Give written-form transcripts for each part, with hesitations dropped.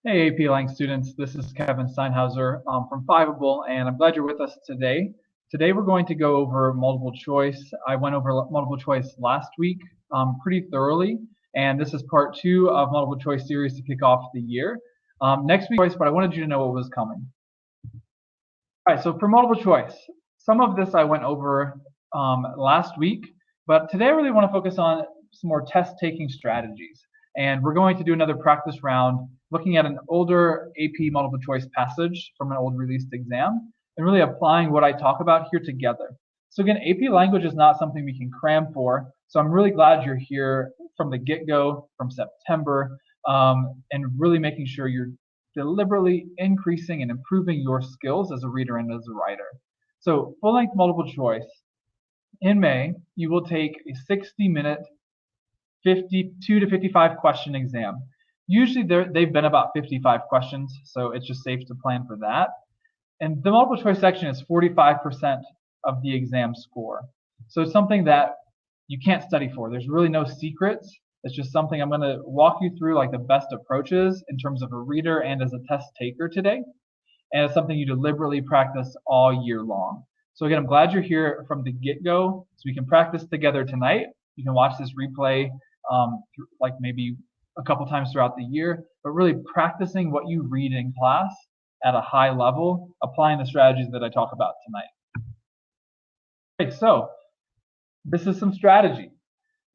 Hey, AP Lang students, this is Kevin Steinhauser from Fiveable, and I'm glad you're with us today. Today we're going to go over multiple choice. I went over multiple choice last week pretty thoroughly, and this is part 2 of multiple choice series to kick off the year. Next week, but I wanted you to know what was coming. All right, so for multiple choice, some of this I went over last week, but today I really want to focus on some more test-taking strategies. And we're going to do another practice round looking at an older AP multiple choice passage from an old released exam and really applying what I talk about here together. So again, AP language is not something we can cram for. So I'm really glad you're here from the get-go, from September, and really making sure you're deliberately increasing and improving your skills as a reader and as a writer. So full-length multiple choice. In May, you will take a 60-minute 52 to 55 question exam. Usually they've been about 55 questions, so it's just safe to plan for that. And the multiple choice section is 45% of the exam score. So it's something that you can't study for. There's really no secrets. It's just something I'm going to walk you through like the best approaches in terms of a reader and as a test taker today. And it's something you deliberately practice all year long. So again, I'm glad you're here from the get-go so we can practice together tonight. You can watch this replay like maybe a couple times throughout the year, but really practicing what you read in class at a high level, applying the strategies that I talk about tonight. Okay, so this is some strategy.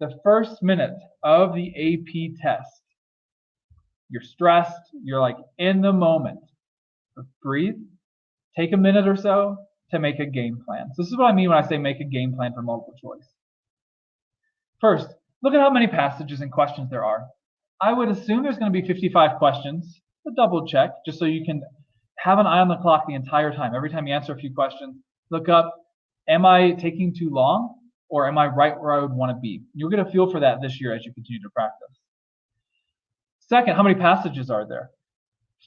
The first minute of the AP test, you're stressed, you're like in the moment. Breathe, take a minute or so to make a game plan. So this is what I mean when I say make a game plan for multiple choice. First, look at how many passages and questions there are. I would assume there's going to be 55 questions, but double check just so you can have an eye on the clock the entire time. Every time you answer a few questions, look up, am I taking too long or am I right where I would want to be? You'll get a feel for that this year as you continue to practice. Second, how many passages are there?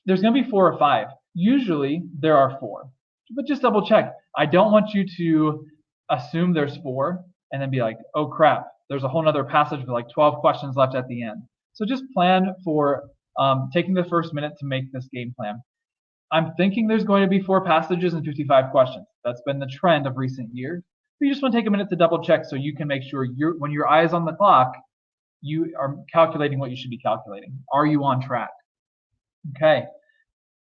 There's going to be 4 or 5. Usually there are 4, but just double check. I don't want you to assume there's 4 and then be like, oh crap, there's a whole nother passage with like 12 questions left at the end. So just plan for taking the first minute to make this game plan. I'm thinking there's going to be 4 passages and 55 questions. That's been the trend of recent years. But you just want to take a minute to double check so you can make sure when your eye is on the clock, you are calculating what you should be calculating. Are you on track? Okay.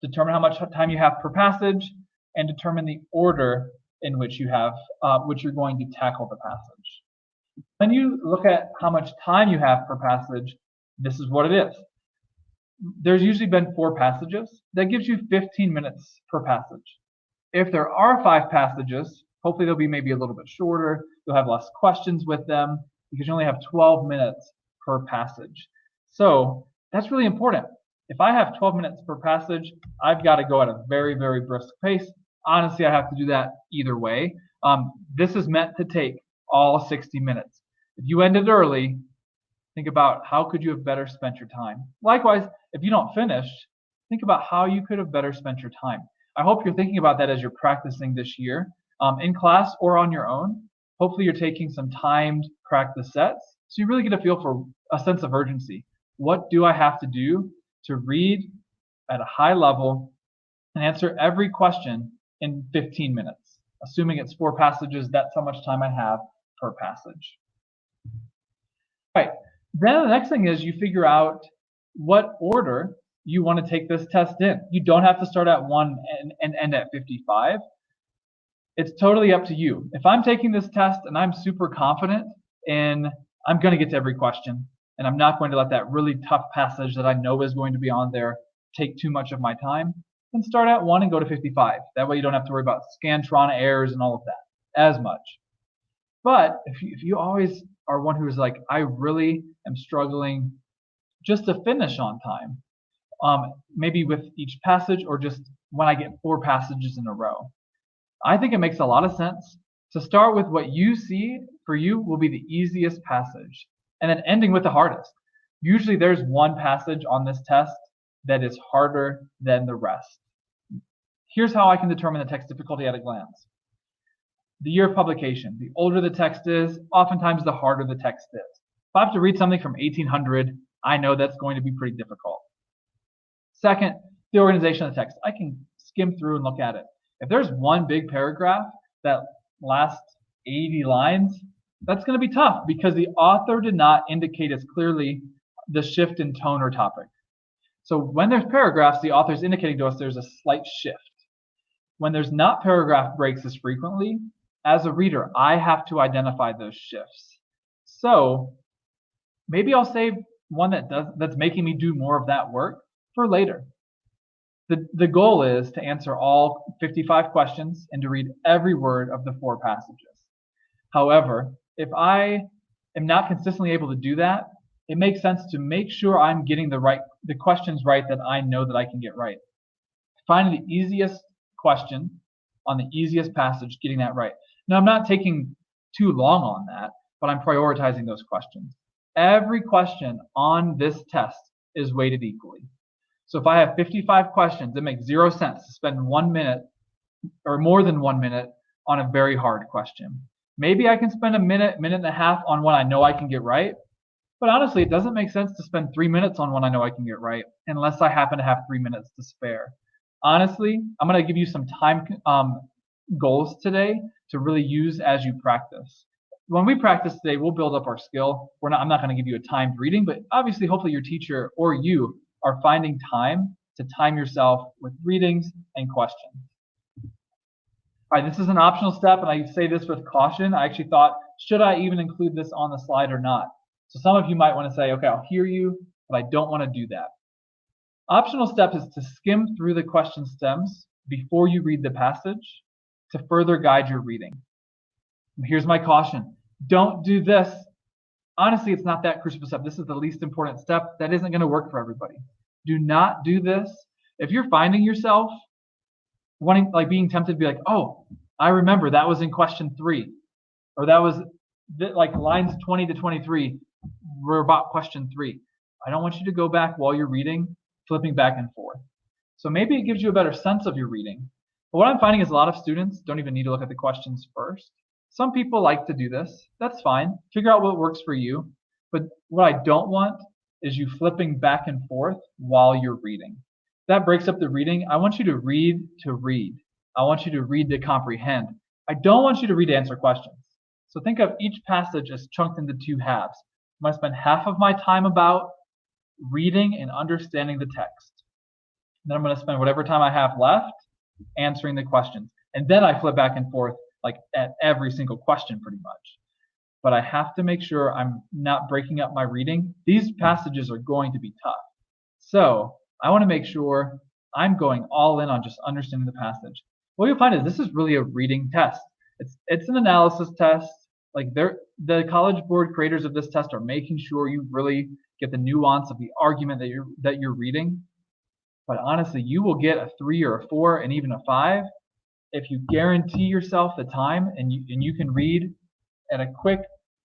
Determine how much time you have per passage and determine the order in which you have, which you're going to tackle the passage. When you look at how much time you have per passage, this is what it is. There's usually been 4 passages. That gives you 15 minutes per passage. If there are 5 passages, hopefully they'll be maybe a little bit shorter. You'll have less questions with them because you only have 12 minutes per passage. So that's really important. If I have 12 minutes per passage, I've got to go at a very, very brisk pace. Honestly, I have to do that either way. This is meant to take all 60 minutes. If you ended early, think about how could you have better spent your time. Likewise, if you don't finish, think about how you could have better spent your time. I hope you're thinking about that as you're practicing this year, in class or on your own. Hopefully you're taking some timed practice sets so you really get a feel for a sense of urgency. What do I have to do to read at a high level and answer every question in 15 minutes? Assuming it's 4 passages, that's how much time I have per passage. All right. Then the next thing is you figure out what order you want to take this test in. You don't have to start at 1 and end at 55. It's totally up to you. If I'm taking this test and I'm super confident in I'm going to get to every question and I'm not going to let that really tough passage that I know is going to be on there take too much of my time, then start at 1 and go to 55. That way you don't have to worry about Scantron errors and all of that as much. But if you always are one who is like, I really am struggling just to finish on time, maybe with each passage or just when I get 4 passages in a row, I think it makes a lot of sense to start with what you see for you will be the easiest passage and then ending with the hardest. Usually there's one passage on this test that is harder than the rest. Here's how I can determine the text difficulty at a glance. The year of publication. The older the text is, oftentimes the harder the text is. If I have to read something from 1800, I know that's going to be pretty difficult. Second, the organization of the text. I can skim through and look at it. If there's one big paragraph that lasts 80 lines, that's going to be tough because the author did not indicate as clearly the shift in tone or topic. So when there's paragraphs, the author is indicating to us there's a slight shift. When there's not paragraph breaks as frequently, as a reader, I have to identify those shifts. So maybe I'll save one that's making me do more of that work for later. The goal is to answer all 55 questions and to read every word of the 4 passages. However, if I am not consistently able to do that, it makes sense to make sure I'm getting the questions right that I know that I can get right. Finding the easiest question on the easiest passage, getting that right. Now, I'm not taking too long on that, but I'm prioritizing those questions. Every question on this test is weighted equally. So if I have 55 questions, it makes 0 sense to spend 1 minute or more than 1 minute on a very hard question. Maybe I can spend a minute, minute and a half on one I know I can get right. But honestly, it doesn't make sense to spend 3 minutes on one I know I can get right unless I happen to have 3 minutes to spare. Honestly, I'm going to give you some time goals today to really use as you practice. When we practice today, we'll build up our skill. I'm not going to give you a timed reading, but obviously, hopefully your teacher or you are finding time to time yourself with readings and questions. All right, this is an optional step, and I say this with caution. I actually thought, should I even include this on the slide or not? So some of you might want to say, okay, I'll hear you, but I don't want to do that. Optional step is to skim through the question stems before you read the passage to further guide your reading. And here's my caution. Don't do this. Honestly, it's not that crucial step. This is the least important step. That isn't going to work for everybody. Do not do this. If you're finding yourself being tempted to be like, oh, I remember that was in question 3, or that was like lines 20 to 23 were about question 3. I don't want you to go back while you're reading, flipping back and forth. So maybe it gives you a better sense of your reading. But what I'm finding is a lot of students don't even need to look at the questions first. Some people like to do this. That's fine. Figure out what works for you. But what I don't want is you flipping back and forth while you're reading. That breaks up the reading. I want you to read to read. I want you to read to comprehend. I don't want you to read to answer questions. So think of each passage as chunked into 2 halves. I'm going to spend half of my time about reading and understanding the text. Then I'm going to spend whatever time I have left answering the questions. And then I flip back and forth like at every single question pretty much. But I have to make sure I'm not breaking up my reading. These passages are going to be tough. So I want to make sure I'm going all in on just understanding the passage. What you'll find is this is really a reading test. It's an analysis test. Like the College Board creators of this test are making sure you really get the nuance of the argument that you're reading. But honestly, you will get a 3 or a 4 and even a 5 if you guarantee yourself the time and you can read at a quick,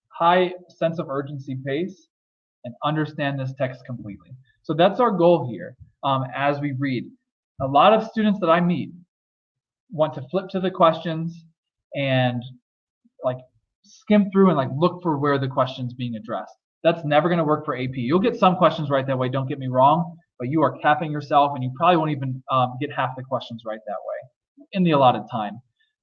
high sense of urgency pace and understand this text completely. So that's our goal here as we read. A lot of students that I meet want to flip to the questions and like skim through and like look for where the question's being addressed. That's never going to work for AP. You'll get some questions right that way, don't get me wrong, but you are capping yourself and you probably won't even get half the questions right that way in the allotted time.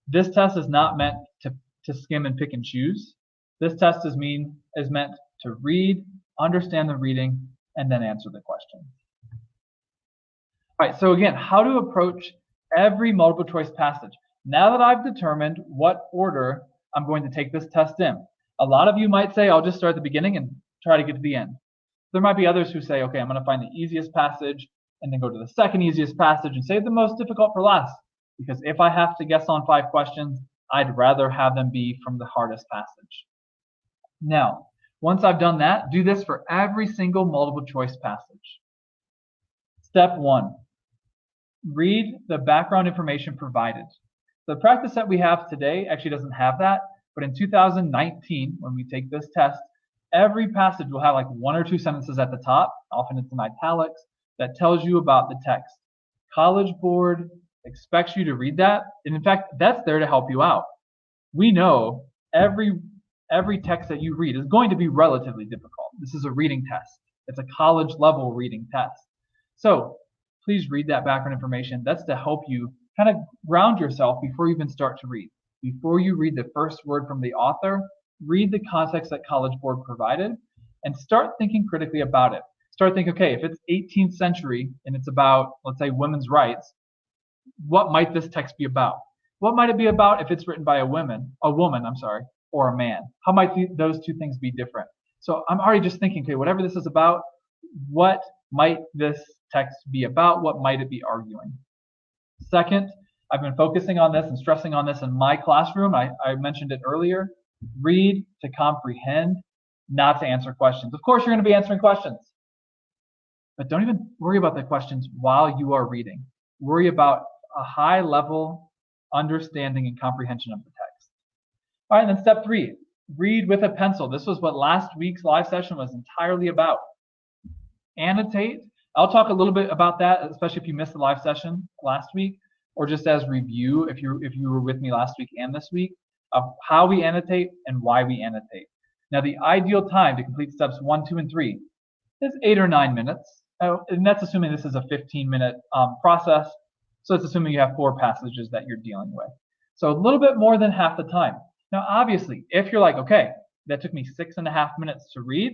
This test is not meant to skim and pick and choose. This test is meant to read, understand the reading, and then answer the question. All right, so again, how to approach every multiple choice passage. Now that I've determined what order I'm going to take this test in, a lot of you might say, I'll just start at the beginning and try to get to the end. There might be others who say, okay, I'm going to find the easiest passage and then go to the second easiest passage and save the most difficult for last. Because if I have to guess on 5 questions, I'd rather have them be from the hardest passage. Now, once I've done that, do this for every single multiple choice passage. Step 1, read the background information provided. The practice that we have today actually doesn't have that, but in 2019, when we take this test, every passage will have like 1 or 2 sentences at the top, often it's in italics, that tells you about the text. College Board expects you to read that, and in fact, that's there to help you out. We know every text that you read is going to be relatively difficult. This is a reading test. It's a college level reading test. So please read that background information. That's to help you kind of ground yourself before you even start to read. Before you read the first word from the author, read the context that College Board provided and start thinking critically about it. Start thinking, okay, if it's 18th century and it's about, let's say, women's rights, what might this text be about? What might it be about if it's written by a woman, or a man? How might those two things be different? So I'm already just thinking, okay, whatever this is about, what might this text be about? What might it be arguing? Second, I've been focusing on this and stressing on this in my classroom. I mentioned it earlier. Read to comprehend, not to answer questions. Of course, you're going to be answering questions, but don't even worry about the questions while you are reading. Worry about a high level understanding and comprehension of the text. All right, and then step 3, read with a pencil. This was what last week's live session was entirely about. Annotate. I'll talk a little bit about that, especially if you missed the live session last week, or just as review if you were with me last week and this week, of how we annotate and why we annotate. Now, the ideal time to complete steps 1, 2, and 3 is 8 or 9 minutes. And that's assuming this is a 15-minute process. So it's assuming you have 4 passages that you're dealing with. So a little bit more than half the time. Now, obviously, if you're like, okay, that took me 6.5 minutes to read,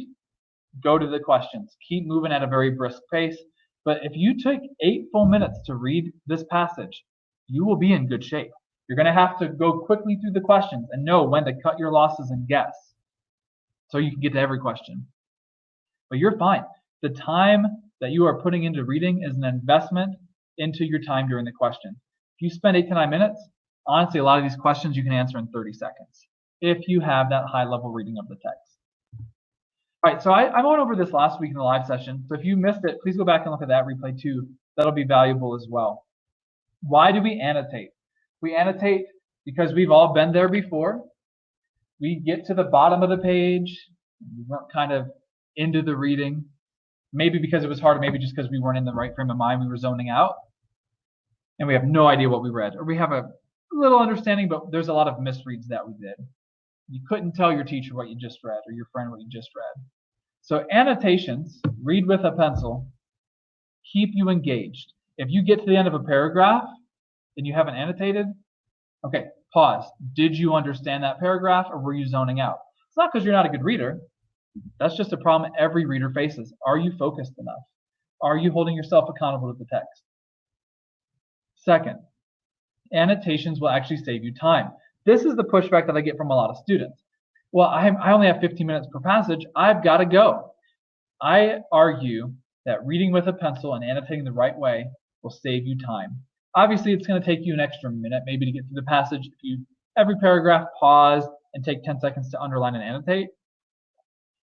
go to the questions. Keep moving at a very brisk pace. But if you took 8 full minutes to read this passage, you will be in good shape. You're going to have to go quickly through the questions and know when to cut your losses and guess so you can get to every question. But you're fine. The time that you are putting into reading is an investment into your time during the question. If you spend 8 to 9 minutes, honestly, a lot of these questions you can answer in 30 seconds if you have that high level reading of the text. All right, so I went over this last week in the live session. So if you missed it, please go back and look at that replay too. That'll be valuable as well. Why do we annotate? We annotate because we've all been there before. We get to the bottom of the page. We weren't kind of into the reading. Maybe because it was hard, maybe just because we weren't in the right frame of mind, we were zoning out. And we have no idea what we read. Or we have a little understanding, but there's a lot of misreads that we did. You couldn't tell your teacher what you just read or your friend what you just read. So annotations, read with a pencil, keep you engaged. If you get to the end of a paragraph and you haven't annotated, okay, pause. Did you understand that paragraph or were you zoning out? It's not because you're not a good reader. That's just a problem every reader faces. Are you focused enough? Are you holding yourself accountable to the text? Second, annotations will actually save you time. This is the pushback that I get from a lot of students. Well, I only have 15 minutes per passage. I've got to go. I argue that reading with a pencil and annotating the right way will save you time. Obviously, it's going to take you an extra minute maybe to get through the passage. If you every paragraph pause and take 10 seconds to underline and annotate.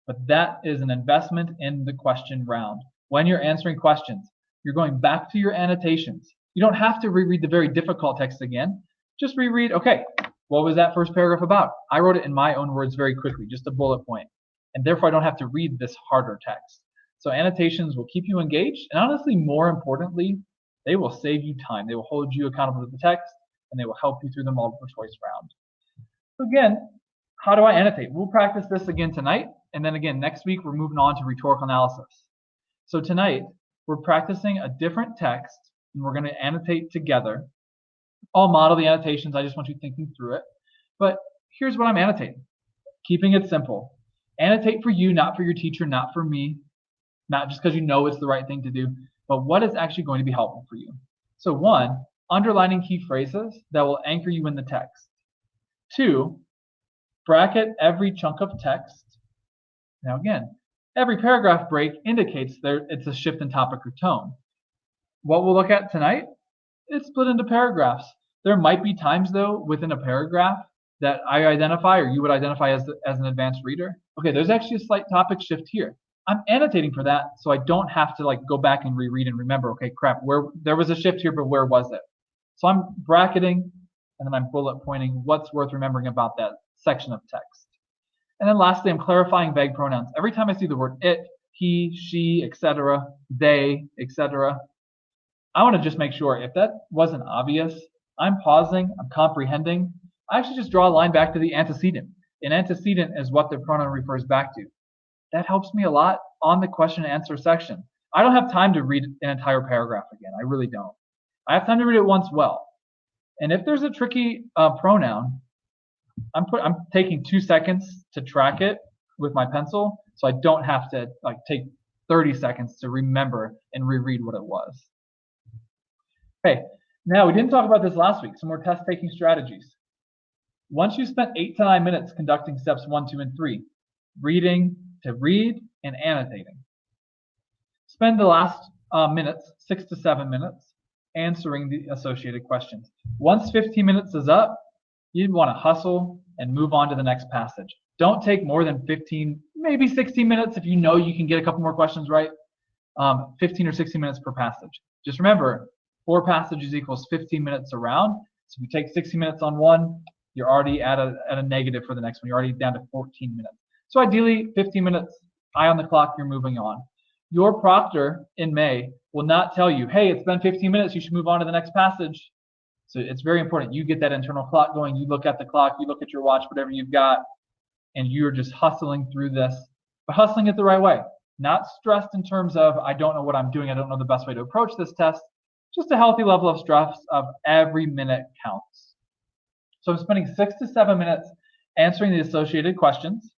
But that is an investment in the question round. When you're answering questions, you're going back to your annotations. You don't have to reread the very difficult text again. Just reread, okay, what was that first paragraph about? I wrote it in my own words very quickly, just a bullet point. And therefore, I don't have to read this harder text. So annotations will keep you engaged. And honestly, more importantly, they will save you time. They will hold you accountable to the text, and they will help you through the multiple choice round. So again, how do I annotate? We'll practice this again tonight. And then again, next week, we're moving on to rhetorical analysis. So tonight, we're practicing a different text, and we're going to annotate together. I'll model the annotations. I just want you thinking through it. But here's what I'm annotating. Keeping it simple. Annotate for you, not for your teacher, not for me. Not just because you know it's the right thing to do, but what is actually going to be helpful for you. So 1, underlining key phrases that will anchor you in the text. 2, bracket every chunk of text. Now again, every paragraph break indicates it's a shift in topic or tone. What we'll look at tonight, it's split into paragraphs. There might be times though within a paragraph that I identify or you would identify as an advanced reader. Okay, there's actually a slight topic shift here. I'm annotating for that so I don't have to go back and reread and remember, okay, crap, there was a shift here, but where was it? So I'm bracketing and then I'm bullet pointing what's worth remembering about that section of text. And then lastly, I'm clarifying vague pronouns. Every time I see the word it, he, she, etc., they, etc., I want to just make sure if that wasn't obvious, I'm pausing, I'm comprehending. I actually just draw a line back to the antecedent. An antecedent is what the pronoun refers back to. That helps me a lot on the question and answer section. I don't have time to read an entire paragraph again. I really don't. I have time to read it once well. And if there's a tricky pronoun, I'm taking 2 seconds to track it with my pencil, so I don't have to like take 30 seconds to remember and reread what it was. Okay, now we didn't talk about this last week. Some more test-taking strategies. Once you spent 8 to 9 minutes conducting steps 1, 2, and 3, reading to read and annotating, spend the last minutes, 6 to 7 minutes, answering the associated questions. Once 15 minutes is up, you'd want to hustle and move on to the next passage. Don't take more than 15, maybe 16 minutes if you know you can get a couple more questions right. 15 or 16 minutes per passage. Just remember, 4 passages equals 15 minutes around. So if you take 60 minutes on one, you're already at a negative for the next one. You're already down to 14 minutes. So ideally, 15 minutes, eye on the clock, you're moving on. Your proctor in May will not tell you, hey, it's been 15 minutes, you should move on to the next passage. So it's very important you get that internal clock going. You look at the clock, you look at your watch, whatever you've got, and you're just hustling through this, but hustling it the right way. Not stressed in terms of, I don't know what I'm doing, I don't know the best way to approach this test. Just a healthy level of stress of every minute counts. So I'm spending 6 to 7 minutes answering the associated questions.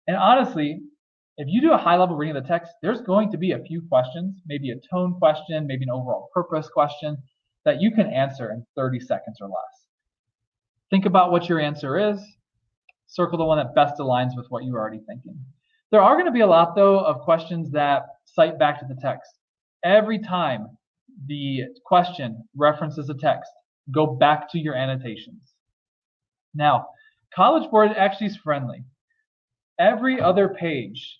And honestly, if you do a high-level reading of the text, there's going to be a few questions, maybe a tone question, maybe an overall purpose question, that you can answer in 30 seconds or less. Think about what your answer is. Circle the one that best aligns with what you're already thinking. There are going to be a lot, though, of questions that cite back to the text. Every time the question references a text, go back to your annotations. Now, College Board actually is friendly. Every other page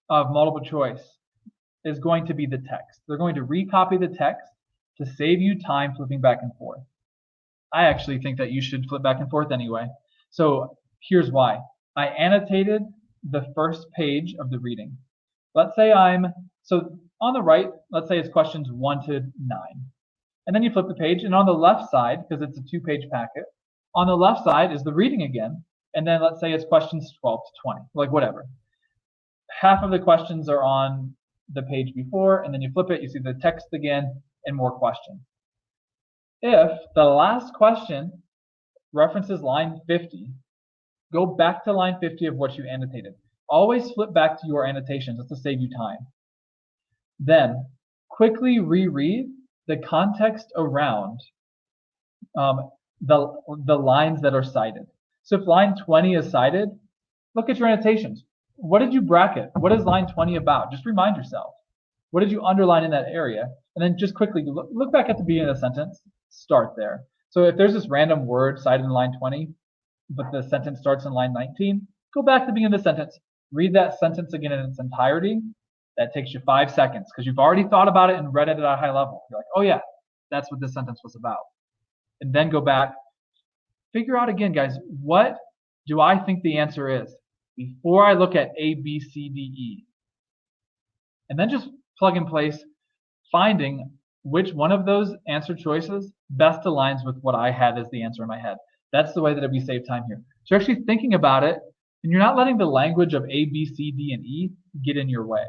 of multiple choice is going to be the text. They're going to recopy the text to save you time flipping back and forth. I actually think that you should flip back and forth anyway. So here's why. I annotated the first page of the reading. Let's say so on the right, let's say it's questions 1 to 9. And then you flip the page, and on the left side, because it's a 2-page packet, on the left side is the reading again, and then let's say it's questions 12 to 20, like whatever. Half of the questions are on the page before, and then you flip it, you see the text again, and more questions. If the last question references line 50, go back to line 50 of what you annotated. Always flip back to your annotations just to save you time. Then quickly reread the context around the lines that are cited. So if line 20 is cited, look at your annotations. What did you bracket? What is line 20 about? Just remind yourself. What did you underline in that area? And then just quickly look back at the beginning of the sentence. Start there. So if there's this random word cited in line 20, but the sentence starts in line 19, go back to the beginning of the sentence. Read that sentence again in its entirety. That takes you 5 seconds because you've already thought about it and read it at a high level. You're like, oh yeah, that's what this sentence was about. And then go back. Figure out again, guys, what do I think the answer is before I look at A, B, C, D, E. And then just plug in place, finding which one of those answer choices best aligns with what I had as the answer in my head. That's the way that we save time here. So you're actually thinking about it, and you're not letting the language of A, B, C, D, and E get in your way.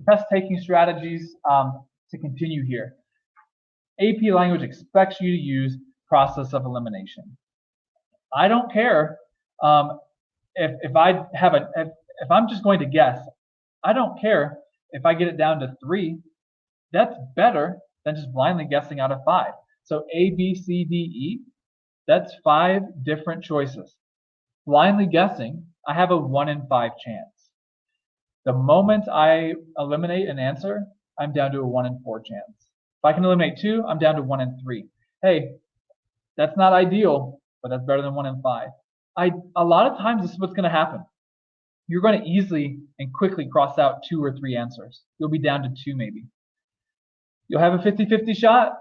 Test-taking strategies to continue here. AP language expects you to use process of elimination. I don't care if I'm just going to guess. I don't care if I get it down to 3. That's better than just blindly guessing out of 5. So A, B, C, D, E, that's 5 different choices. Blindly guessing, I have a 1 in 5 chance. The moment I eliminate an answer, I'm down to a 1 in 4 chance. If I can eliminate 2, I'm down to 1 in 3. Hey, that's not ideal, but that's better than 1 in 5. A lot of times this is what's going to happen. You're going to easily and quickly cross out 2 or 3 answers. You'll be down to 2 maybe. You'll have a 50-50 shot.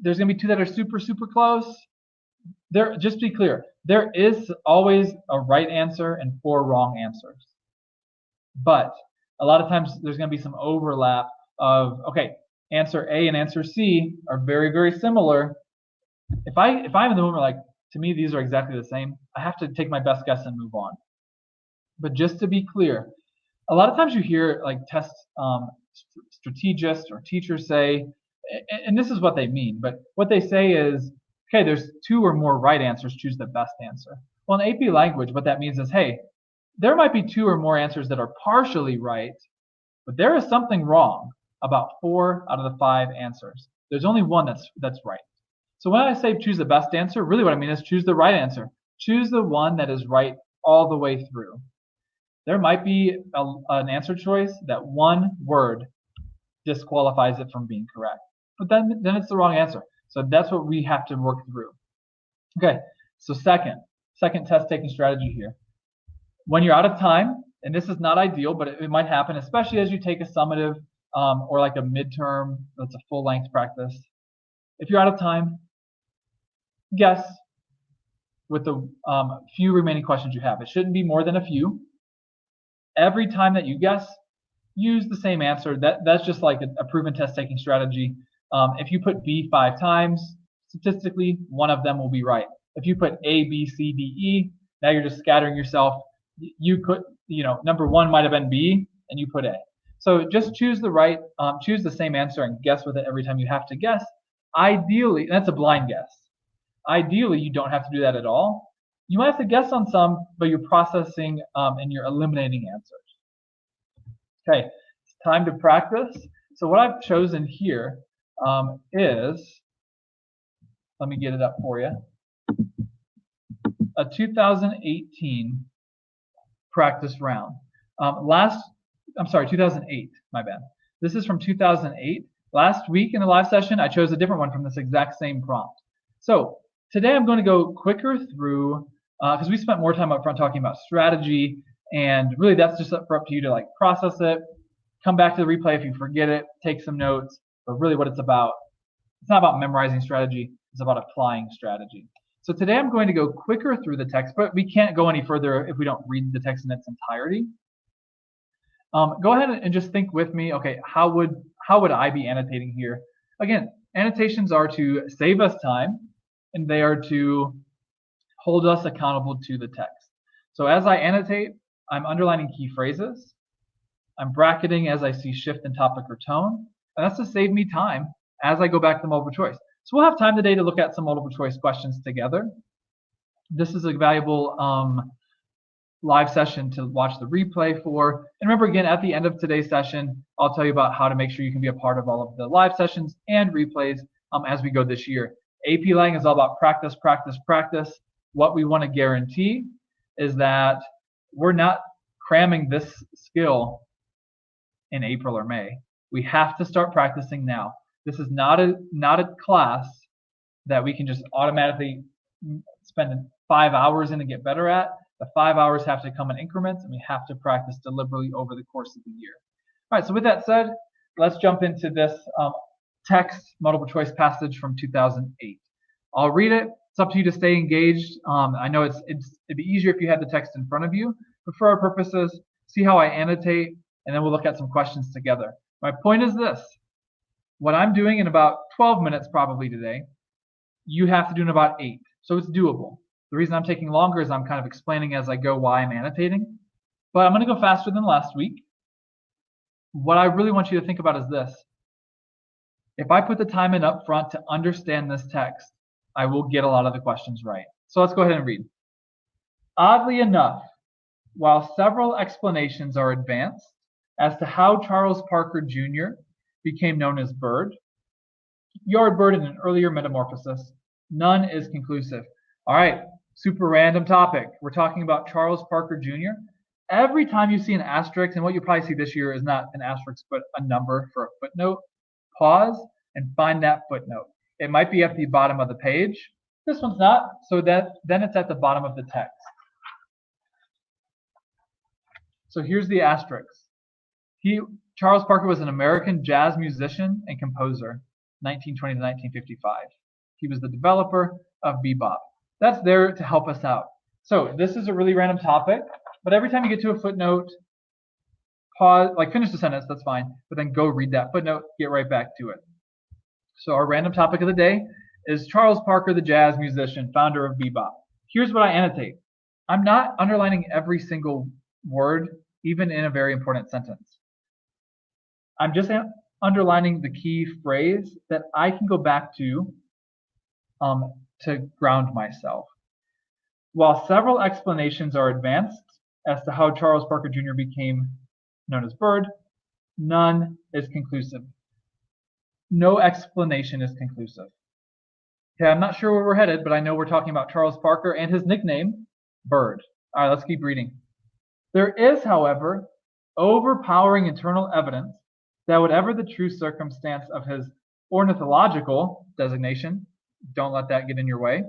There's going to be 2 that are super, super close. Just be clear, there is always a right answer and 4 wrong answers. But a lot of times there's going to be some overlap of, okay, answer A and answer C are very, very similar. If I'm in the moment like, to me, these are exactly the same, I have to take my best guess and move on. But just to be clear, A lot of times you hear like test strategists or teachers say, and this is what they mean, but what they say is, okay, there's 2 or more right answers, choose the best answer. Well, in AP language, what that means is, hey, there might be 2 or more answers that are partially right, but there is something wrong about 4 out of the 5 answers. There's only one that's right. So when I say choose the best answer, really what I mean is choose the right answer. Choose the one that is right all the way through. There might be an answer choice that one word disqualifies it from being correct, but then it's the wrong answer. So that's what we have to work through. Okay, so second test taking strategy here. When you're out of time, and this is not ideal, but it might happen, especially as you take a summative or like a midterm that's a full length practice. If you're out of time, guess with the few remaining questions you have. It shouldn't be more than a few. Every time that you guess, use the same answer. That's just like a proven test taking strategy. If you put B 5 times, statistically, one of them will be right. If you put A, B, C, D, E, now you're just scattering yourself. You could, number 1 might have been B, and you put A. So just choose choose the same answer and guess with it every time you have to guess. Ideally, that's a blind guess. Ideally, you don't have to do that at all. You might have to guess on some, but you're processing and you're eliminating answers. Okay, it's time to practice. So what I've chosen here is, let me get it up for you, a 2018 practice round. 2008, my bad. This is from 2008. Last week in the live session, I chose a different one from this exact same prompt. So today I'm going to go quicker through, because we spent more time up front talking about strategy, and really that's just up to you to like process it, come back to the replay if you forget it, take some notes, but really what it's about, it's not about memorizing strategy, it's about applying strategy. So today I'm going to go quicker through the text, but we can't go any further if we don't read the text in its entirety. Go ahead and just think with me, okay, how would I be annotating here? Again, annotations are to save us time, and they are to hold us accountable to the text. So as I annotate, I'm underlining key phrases. I'm bracketing as I see shift in topic or tone, and that's to save me time as I go back to multiple choice. So we'll have time today to look at some multiple choice questions together. This is a valuable live session to watch the replay for. And remember, again, at the end of today's session, I'll tell you about how to make sure you can be a part of all of the live sessions and replays as we go this year. AP Lang is all about practice, practice, practice. What we want to guarantee is that we're not cramming this skill in April or May. We have to start practicing now. This is not a class that we can just automatically spend 5 hours in and get better at. The 5 hours have to come in increments, and we have to practice deliberately over the course of the year. All right, so with that said, let's jump into this text multiple choice passage from 2008. I'll read it. It's up to you to stay engaged. I know it'd be easier if you had the text in front of you, but for our purposes, see how I annotate, and then we'll look at some questions together. My point is this. What I'm doing in about 12 minutes probably today, you have to do in about 8. So it's doable. The reason I'm taking longer is I'm kind of explaining as I go why I'm annotating. But I'm going to go faster than last week. What I really want you to think about is this. If I put the time in up front to understand this text, I will get a lot of the questions right. So let's go ahead and read. Oddly enough, while several explanations are advanced as to how Charles Parker Jr. became known as Bird, Yardbird in an earlier metamorphosis, none is conclusive. All right, super random topic. We're talking about Charles Parker Jr. Every time you see an asterisk, and what you'll probably see this year is not an asterisk, but a number for a footnote, pause and find that footnote. It might be at the bottom of the page. This one's not, so then it's at the bottom of the text. So here's the asterisk. Charles Parker was an American jazz musician and composer, 1920 to 1955. He was the developer of bebop. That's there to help us out. So this is a really random topic, but every time you get to a footnote, pause, like finish the sentence, that's fine, but then go read that footnote, get right back to it. So our random topic of the day is Charles Parker, the jazz musician, founder of bebop. Here's what I annotate. I'm not underlining every single word even in a very important sentence. I'm just underlining the key phrase that I can go back to ground myself. While several explanations are advanced as to how Charles Parker Jr. became known as Bird, none is conclusive. No explanation is conclusive. Okay, I'm not sure where we're headed, but I know we're talking about Charles Parker and his nickname, Bird. All right, let's keep reading. There is, however, overpowering internal evidence that whatever the true circumstance of his ornithological designation, don't let that get in your way,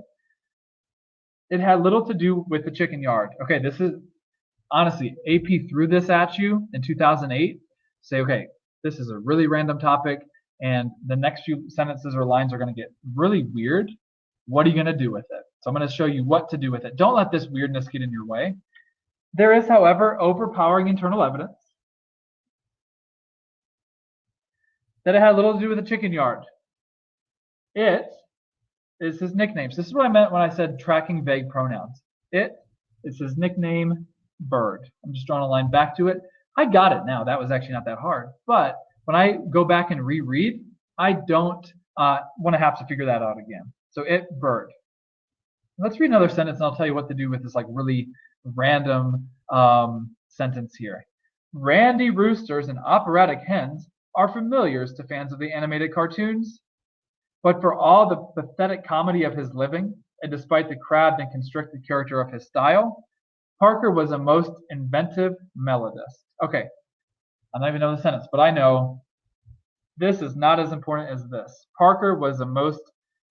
it had little to do with the chicken yard. Okay, this is, honestly, AP threw this at you in 2008. Say, okay, this is a really random topic, and the next few sentences or lines are going to get really weird. What are you going to do with it? So I'm going to show you what to do with it. Don't let this weirdness get in your way. There is, however, overpowering internal evidence that it had little to do with the chicken yard. It is his nickname. So this is what I meant when I said tracking vague pronouns. It is his nickname, Bird. I'm just drawing a line back to it. I got it now. That was actually not that hard. But when I go back and reread, I don't want to have to figure that out again. So it, Bird. Let's read another sentence, and I'll tell you what to do with this like really random sentence here. Randy roosters and operatic hens are familiars to fans of the animated cartoons. But for all the pathetic comedy of his living, and despite the crabbed and constricted character of his style, Parker was a most inventive melodist. Okay, I don't even know the sentence, but I know this is not as important as this. Parker was a most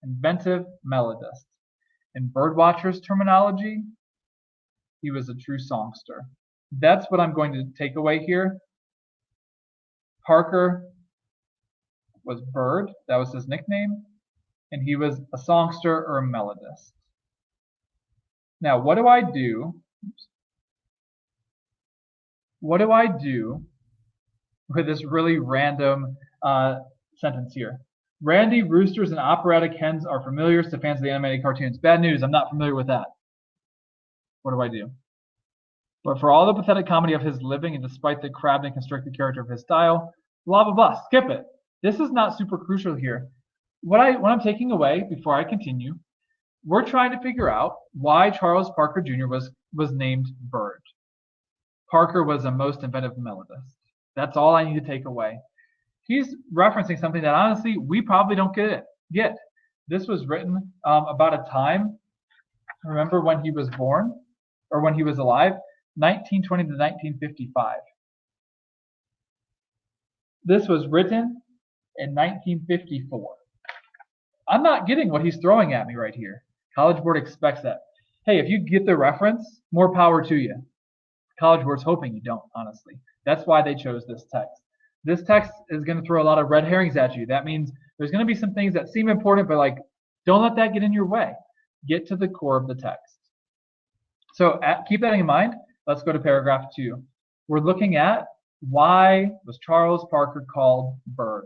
inventive melodist. In birdwatchers' terminology, he was a true songster. That's what I'm going to take away here. Parker was Bird, that was his nickname, and he was a songster or a melodist. Now, what do I do? What do I do with this really random sentence here? Randy roosters and operatic hens are familiars to fans of the animated cartoons. Bad news, I'm not familiar with that. What do I do? But for all the pathetic comedy of his living and despite the crabbed and constricted character of his style, blah, blah, blah, skip it. This is not super crucial here. What I'm taking away before I continue, we're trying to figure out why Charles Parker Jr. was named Bird. Parker was a most inventive melodist. That's all I need to take away. He's referencing something that honestly we probably don't get. This was written about a time, remember when he was born or when he was alive, 1920 to 1955. This was written in 1954. I'm not getting what he's throwing at me right here. College Board expects that. Hey, if you get the reference, more power to you. College Board's hoping you don't, honestly. That's why they chose this text. This text is going to throw a lot of red herrings at you. That means there's going to be some things that seem important, but like, don't let that get in your way. Get to the core of the text. So keep that in mind. Let's go to paragraph 2. We're looking at why was Charles Parker called Bird?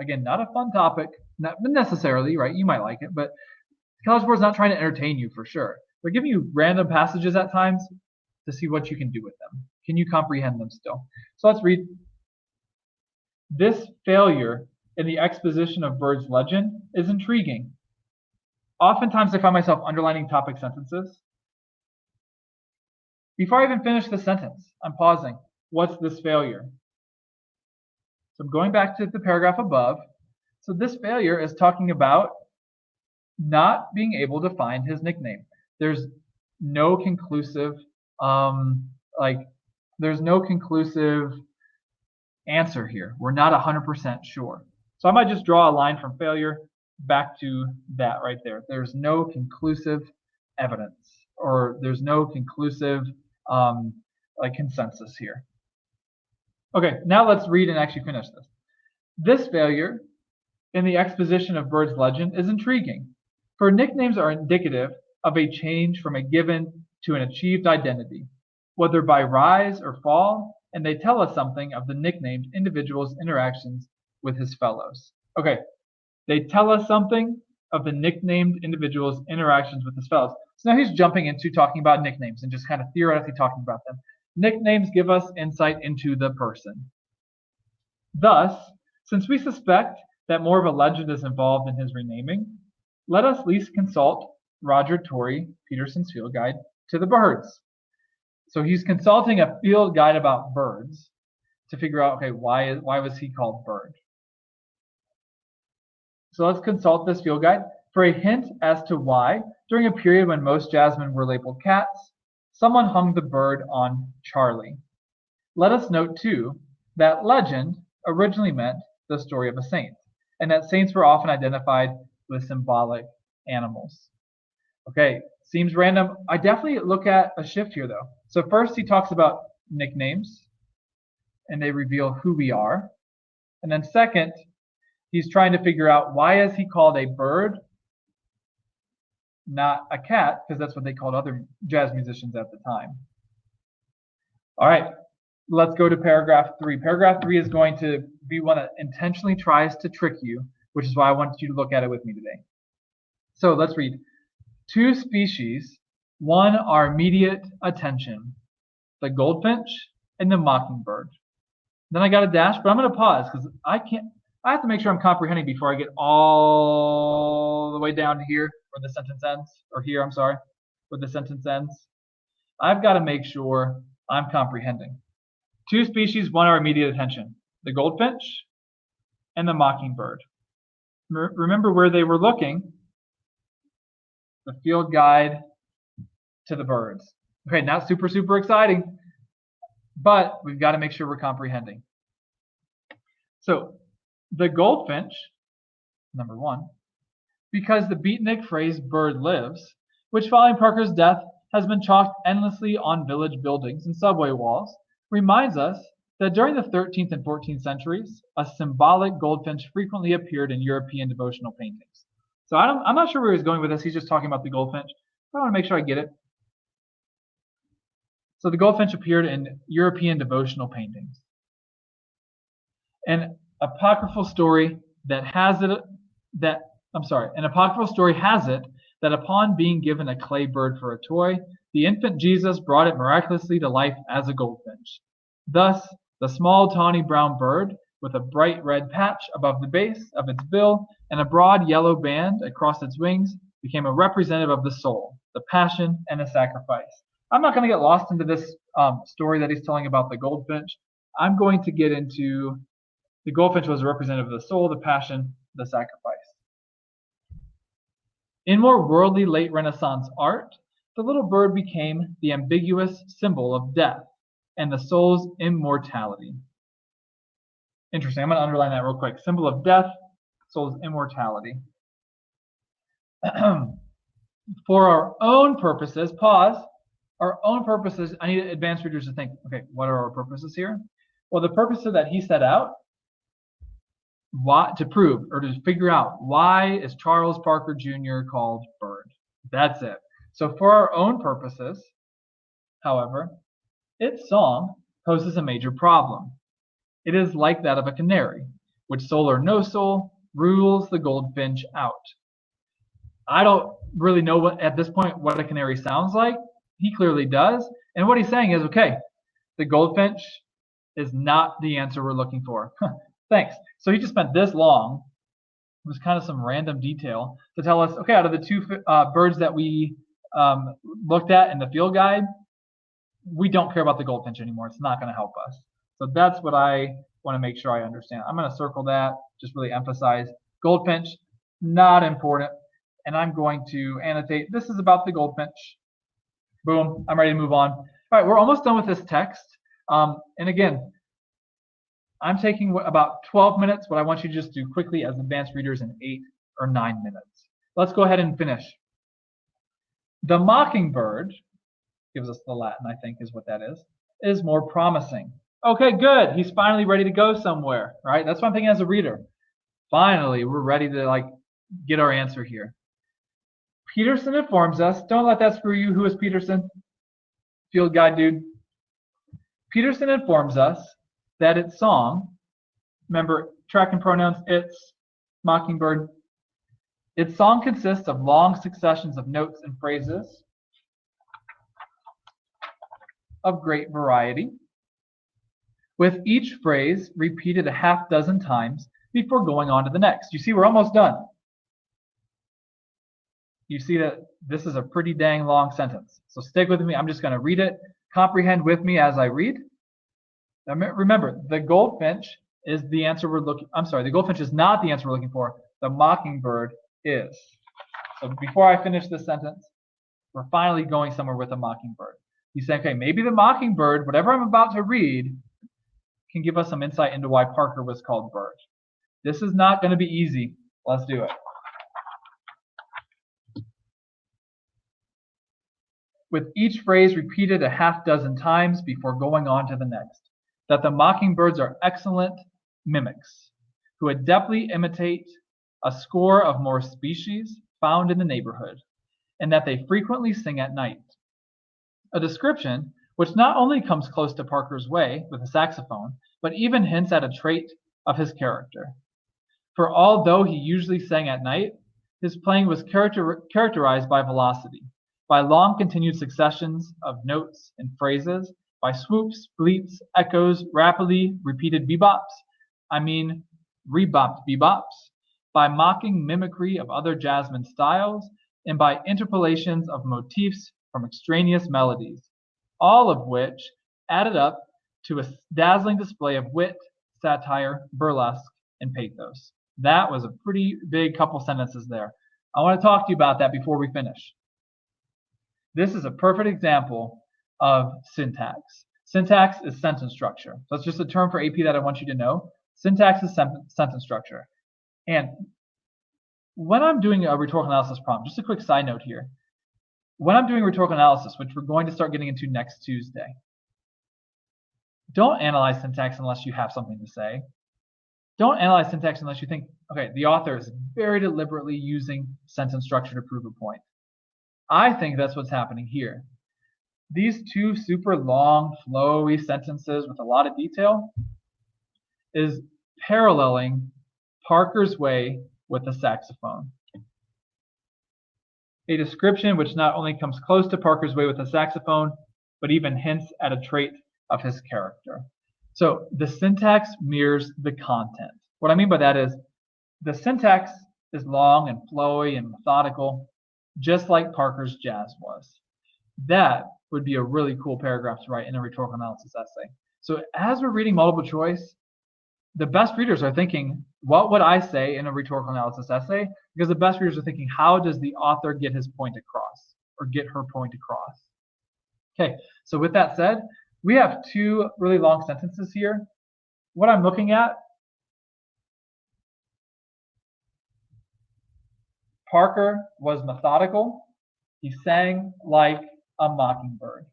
Again, not a fun topic, not necessarily, right? You might like it, but College Board's not trying to entertain you for sure. They're giving you random passages at times to see what you can do with them. Can you comprehend them still? So let's read. This failure in the exposition of Bird's legend is intriguing. Oftentimes I find myself underlining topic sentences. Before I even finish the sentence, I'm pausing. What's this failure? So I'm going back to the paragraph above. So this failure is talking about not being able to find his nickname. There's no conclusive, there's no conclusive answer here. We're not 100% sure. So I might just draw a line from failure back to that right there. There's no conclusive evidence, or there's no conclusive consensus here. Okay, now let's read and actually finish this. This failure in the exposition of Bird's legend is intriguing, for nicknames are indicative of a change from a given to an achieved identity, whether by rise or fall, and they tell us something of the nicknamed individual's interactions with his fellows. Okay, they tell us something of the nicknamed individual's interactions with his fellows. So now he's jumping into talking about nicknames and just kind of theoretically talking about them. Nicknames give us insight into the person. Thus, since we suspect that more of a legend is involved in his renaming, let us at least consult Roger Torrey Peterson's field guide to the birds. So he's consulting a field guide about birds to figure out, okay, why was he called Bird? So let's consult this field guide for a hint as to why, during a period when most jasmine were labeled cats, someone hung the bird on Charlie. Let us note, too, that legend originally meant the story of a saint, and that saints were often identified with symbolic animals. Okay, seems random. I definitely look at a shift here, though. So first he talks about nicknames, and they reveal who we are. And then second, he's trying to figure out why is he called a bird, not a cat, because that's what they called other jazz musicians at the time. All right, let's go to paragraph 3. Paragraph 3 is going to be one that intentionally tries to trick you, which is why I want you to look at it with me today. So let's read. Two species won our immediate attention, the goldfinch and the mockingbird. Then I got a dash, but I'm going to pause because I have to make sure I'm comprehending before I get all the way down to here where the sentence ends, or here, I'm sorry, where the sentence ends. I've got to make sure I'm comprehending. Two species won our immediate attention, the goldfinch and the mockingbird. Remember where they were looking, the field guide to the birds. Okay, not super exciting, but we've got to make sure we're comprehending. So the goldfinch, number 1, because the beatnik phrase bird lives, which following Parker's death has been chalked endlessly on village buildings and subway walls, reminds us that during the 13th and 14th centuries, a symbolic goldfinch frequently appeared in European devotional paintings. So I'm not sure where he's going with this. He's just talking about the goldfinch. I want to make sure I get it. So the goldfinch appeared in European devotional paintings. An apocryphal story has it that upon being given a clay bird for a toy, the infant Jesus brought it miraculously to life as a goldfinch. Thus, the small tawny brown bird with a bright red patch above the base of its bill and a broad yellow band across its wings became a representative of the soul, the passion, and the sacrifice. I'm not going to get lost into this story that he's telling about the goldfinch. I'm going to get into the goldfinch was a representative of the soul, the passion, the sacrifice. In more worldly late Renaissance art, the little bird became the ambiguous symbol of death and the soul's immortality. Interesting. I'm going to underline that real quick. Symbol of death, soul's immortality. For our own purposes, our own purposes, I need advanced readers to think, okay, what are our purposes here? Well, the purposes that he set out to prove or to figure out why is Charles Parker Jr. called Bird. That's it. So for our own purposes, however, its song poses a major problem. It is like that of a canary, which soul or no soul rules the goldfinch out. I don't really know at this point what a canary sounds like. He clearly does. And what he's saying is, okay, the goldfinch is not the answer we're looking for. Thanks. So he just spent this long, it was kind of some random detail, to tell us, okay, out of the two birds that we looked at in the field guide, we don't care about the goldfinch anymore. It's not going to help us. So that's what I want to make sure I understand. I'm going to circle that, just really emphasize goldfinch, not important. And I'm going to annotate, this is about the goldfinch. Boom, I'm ready to move on. All right, we're almost done with this text. And again, I'm taking about 12 minutes. What I want you to just do quickly as advanced readers in 8 or 9 minutes. Let's go ahead and finish. The mockingbird, gives us the Latin, I think is what that is more promising. Okay, good. He's finally ready to go somewhere, right? That's what I'm thinking as a reader. Finally, we're ready to get our answer here. Peterson informs us, don't let that screw you. Who is Peterson? Field guide dude. Peterson informs us that its song, remember tracking pronouns, its, mockingbird, its song consists of long successions of notes and phrases of great variety, with each phrase repeated a half dozen times before going on to the next. You see, we're almost done. You see that this is a pretty dang long sentence. So stick with me. I'm just going to read it. Comprehend with me as I read. Now, remember, the goldfinch is the answer we're looking. I'm sorry, the goldfinch is not the answer we're looking for. The mockingbird is. So before I finish this sentence, we're finally going somewhere with a mockingbird. You say, okay, maybe the mockingbird, whatever I'm about to read, can give us some insight into why Parker was called Bird. This is not going to be easy. Let's do it. With each phrase repeated a half dozen times before going on to the next. That the mockingbirds are excellent mimics who adeptly imitate a score of more species found in the neighborhood, and that they frequently sing at night. A description which not only comes close to Parker's way with a saxophone, but even hints at a trait of his character. For although he usually sang at night, his playing was characterized by velocity, by long continued successions of notes and phrases, by swoops, bleeps, echoes, rapidly repeated bebops, rebopped bebops, by mocking mimicry of other jasmine styles, and by interpolations of motifs from extraneous melodies, all of which added up to a dazzling display of wit, satire, burlesque, and pathos. That was a pretty big couple sentences there. I want to talk to you about that before we finish. This is a perfect example of syntax. Syntax is sentence structure. So it's just a term for AP that I want you to know. Syntax is sentence structure. And when I'm doing a rhetorical analysis prompt, just a quick side note here. When I'm doing rhetorical analysis, which we're going to start getting into next Tuesday, don't analyze syntax unless you have something to say. Don't analyze syntax unless you think, okay, the author is very deliberately using sentence structure to prove a point. I think that's what's happening here. These two super long, flowy sentences with a lot of detail is paralleling Parker's way with the saxophone. A description which not only comes close to Parker's way with the saxophone, but even hints at a trait of his character. So the syntax mirrors the content. What I mean by that is the syntax is long and flowy and methodical, just like Parker's jazz was. That would be a really cool paragraph to write in a rhetorical analysis essay. So as we're reading multiple choice, the best readers are thinking, what would I say in a rhetorical analysis essay? Because the best readers are thinking, how does the author get his point across or get her point across? Okay, so with that said, we have two really long sentences here. What I'm looking at, Parker was methodical. He sang like a mockingbird.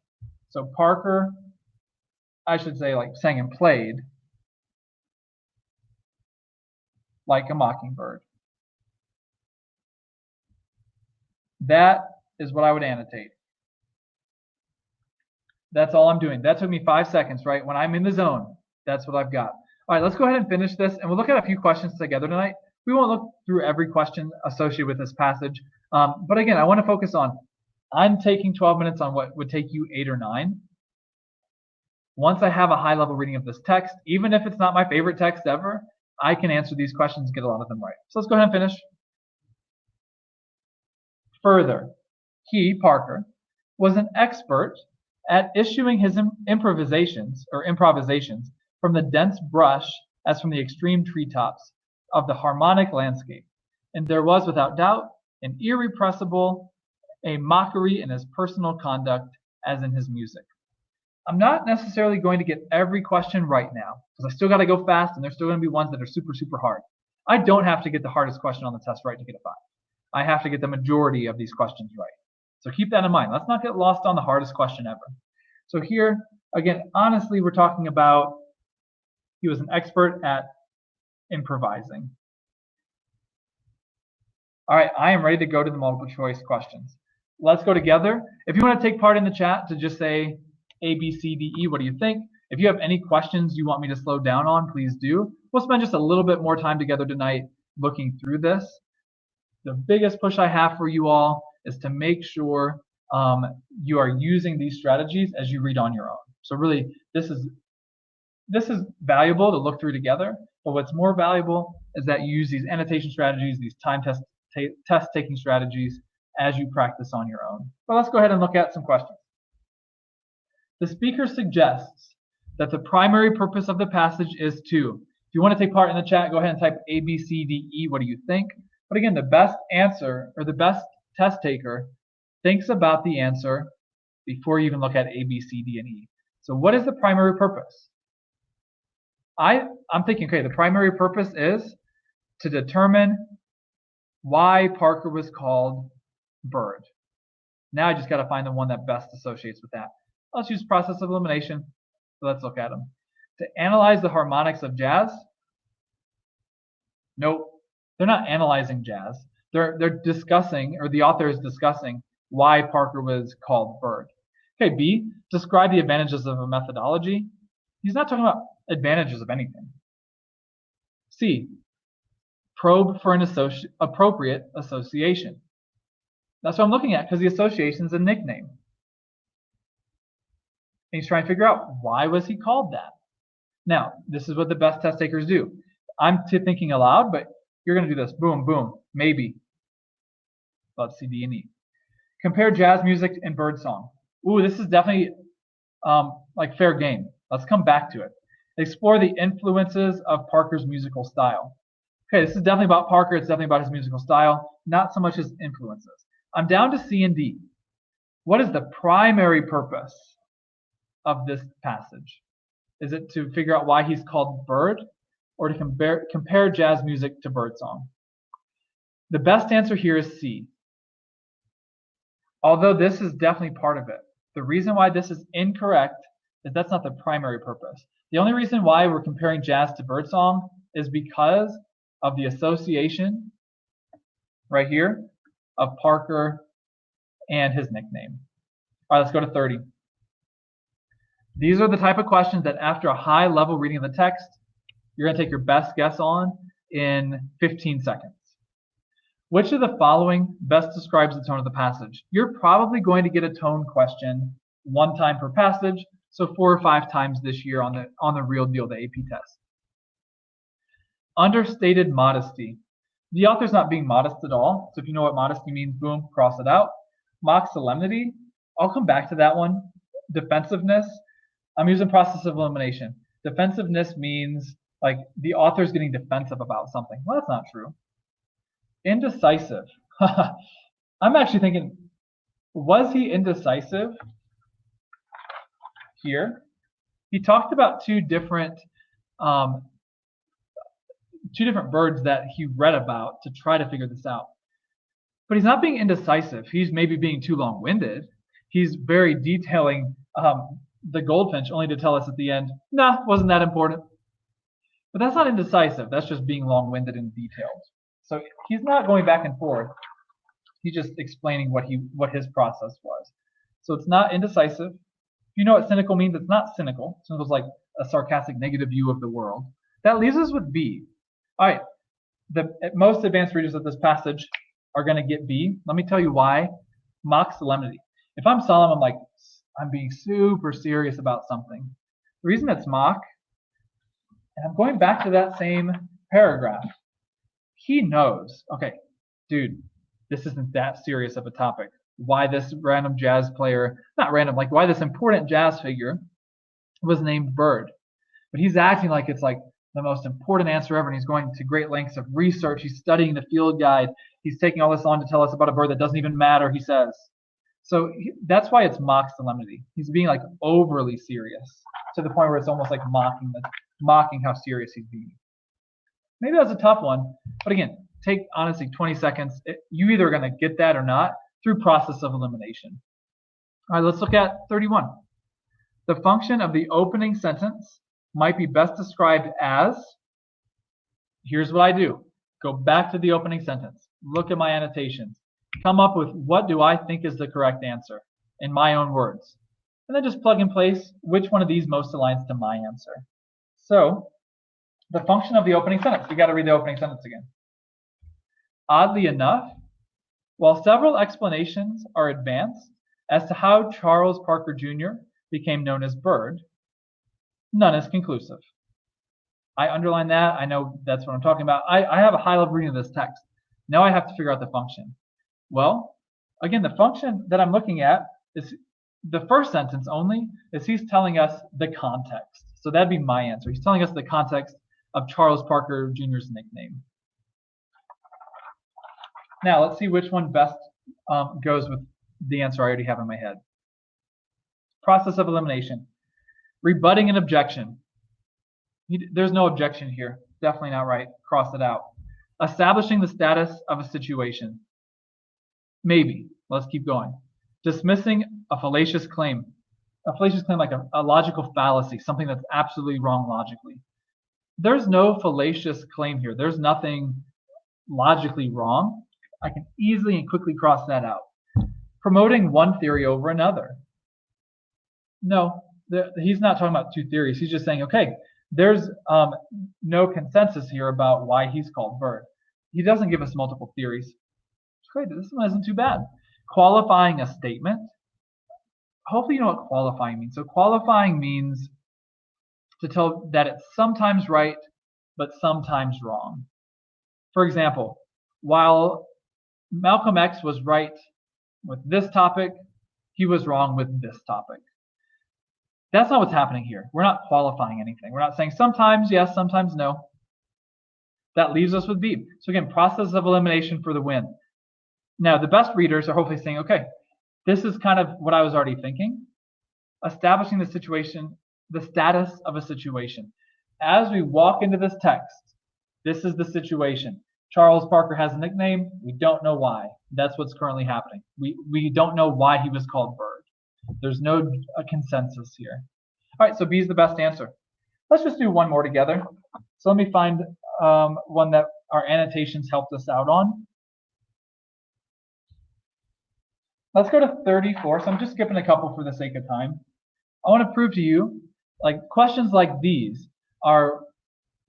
So Parker, I should say, like sang and played like a mockingbird. That is what I would annotate. That's all I'm doing. That took me 5 seconds, right? When I'm in the zone, that's what I've got. All right, let's go ahead and finish this, and we'll look at a few questions together tonight. We won't look through every question associated with this passage. But again, I want to focus on, I'm taking 12 minutes on what would take you 8 or 9. Once I have a high-level reading of this text, even if it's not my favorite text ever, I can answer these questions and get a lot of them right. So let's go ahead and finish. Further, he, Parker, was an expert at issuing his improvisations from the dense brush as from the extreme treetops of the harmonic landscape. And there was, without doubt, an irrepressible, a mockery in his personal conduct as in his music. I'm not necessarily going to get every question right now, because I still got to go fast, and there's still going to be ones that are super, super hard. I don't have to get the hardest question on the test right to get a 5. I have to get the majority of these questions right. So keep that in mind. Let's not get lost on the hardest question ever. So here, again, honestly, we're talking about he was an expert at improvising. All right, I am ready to go to the multiple choice questions. Let's go together. If you want to take part in the chat to just say A, B, C, D, E, what do you think? If you have any questions you want me to slow down on, please do. We'll spend just a little bit more time together tonight looking through this. The biggest push I have for you all is to make sure you are using these strategies as you read on your own. So really, this is valuable to look through together, but what's more valuable is that you use these annotation strategies, these time test-taking strategies as you practice on your own. But let's go ahead and look at some questions. The speaker suggests that the primary purpose of the passage is to. If you want to take part in the chat, go ahead and type A, B, C, D, E. What do you think? But again, the best answer, or the best test taker, thinks about the answer before you even look at A, B, C, D, and E. So what is the primary purpose? I'm thinking, okay, the primary purpose is to determine why Parker was called Bird. Now I just got to find the one that best associates with that. Let's use process of elimination. So let's look at them. To analyze the harmonics of jazz? Nope, they're not analyzing jazz. They're discussing, or the author is discussing, why Parker was called Bird. Okay, B, describe the advantages of a methodology. He's not talking about advantages of anything. C, probe for an appropriate association. That's what I'm looking at, because the association is a nickname. And he's trying to figure out, why was he called that? Now, this is what the best test takers do. I'm thinking aloud, but you're going to do this. Boom, boom, maybe. Let's see D and E. Compare jazz music and birdsong. Ooh, this is definitely like fair game. Let's come back to it. Explore the influences of Parker's musical style. Okay, this is definitely about Parker. It's definitely about his musical style, not so much his influences. I'm down to C and D. What is the primary purpose of this passage? Is it to figure out why he's called Bird, or to compare jazz music to birdsong? The best answer here is C. Although this is definitely part of it. The reason why this is incorrect is that's not the primary purpose. The only reason why we're comparing jazz to birdsong is because of the association right here of Parker and his nickname. All right, let's go to 30. These are the type of questions that after a high level reading of the text, you're going to take your best guess on in 15 seconds. Which of the following best describes the tone of the passage? You're probably going to get a tone question one time per passage, so 4 or 5 times this year on the real deal, the AP test. Understated modesty. The author's not being modest at all, so if you know what modesty means, boom, cross it out. Mock solemnity, I'll come back to that one. Defensiveness, I'm using process of elimination. Defensiveness means like the author's getting defensive about something. Well, that's not true. Indecisive. I'm actually thinking, was he indecisive here? He talked about two different birds that he read about to try to figure this out. But he's not being indecisive. He's maybe being too long-winded. He's very detailing the goldfinch, only to tell us at the end, nah, wasn't that important. But that's not indecisive. That's just being long-winded and detailed. So he's not going back and forth. He's just explaining what his process was. So it's not indecisive. If you know what cynical means, it's not cynical. Cynical is like a sarcastic, negative view of the world. That leaves us with B. All right, the most advanced readers of this passage are going to get B. Let me tell you why. Mock solemnity. If I'm solemn, I'm like, I'm being super serious about something. The reason it's mock, and I'm going back to that same paragraph. He knows, okay, dude, this isn't that serious of a topic. Why this random jazz player, not random, like why this important jazz figure was named Bird. But he's acting like it's like the most important answer ever, and he's going to great lengths of research. He's studying the field guide. He's taking all this on to tell us about a bird that doesn't even matter, he says. So that's why it's mock solemnity. He's being like overly serious to the point where it's almost like mocking how serious he's being. Maybe that's a tough one, but again, take honestly 20 seconds. You either are going to get that or not through process of elimination. All right, let's look at 31. The function of the opening sentence might be best described as, here's what I do. Go back to the opening sentence. Look at my annotations. Come up with what do I think is the correct answer in my own words. And then just plug and place which one of these most aligns to my answer. So, the function of the opening sentence. We got to read the opening sentence again. Oddly enough, while several explanations are advanced, As to how Charles Parker Jr. became known as Bird, none is conclusive. I underline that. I know that's what I'm talking about. I have a high level reading of this text. Now I have to figure out the function. Well, again, the function that I'm looking at is the first sentence only, is he's telling us the context. So that'd be my answer. He's telling us the context of Charles Parker Jr.'s nickname. Now let's see which one best goes with the answer I already have in my head. Process of elimination. Rebutting an objection. There's no objection here. Definitely not right. Cross it out. Establishing the status of a situation. Maybe. Let's keep going. Dismissing a fallacious claim. A fallacious claim like a logical fallacy, something that's absolutely wrong logically. There's no fallacious claim here. There's nothing logically wrong. I can easily and quickly cross that out. Promoting one theory over another. No, he's not talking about two theories. He's just saying, okay, there's no consensus here about why he's called Bird. He doesn't give us multiple theories. It's great. This one isn't too bad. Qualifying a statement. Hopefully you know what qualifying means. So qualifying means to tell that it's sometimes right, but sometimes wrong. For example, while Malcolm X was right with this topic, he was wrong with this topic. That's not what's happening here. We're not qualifying anything. We're not saying sometimes yes, sometimes no. That leaves us with B. So again, process of elimination for the win. Now, the best readers are hopefully saying, okay, this is kind of what I was already thinking. Establishing the situation, the status of a situation. As we walk into this text, this is the situation. Charles Parker has a nickname. We don't know why. That's what's currently happening. We don't know why he was called Bird. There's no consensus here. All right, so B is the best answer. Let's just do one more together. So let me find one that our annotations helped us out on. Let's go to 34. So I'm just skipping a couple for the sake of time. I want to prove to you, like questions like these are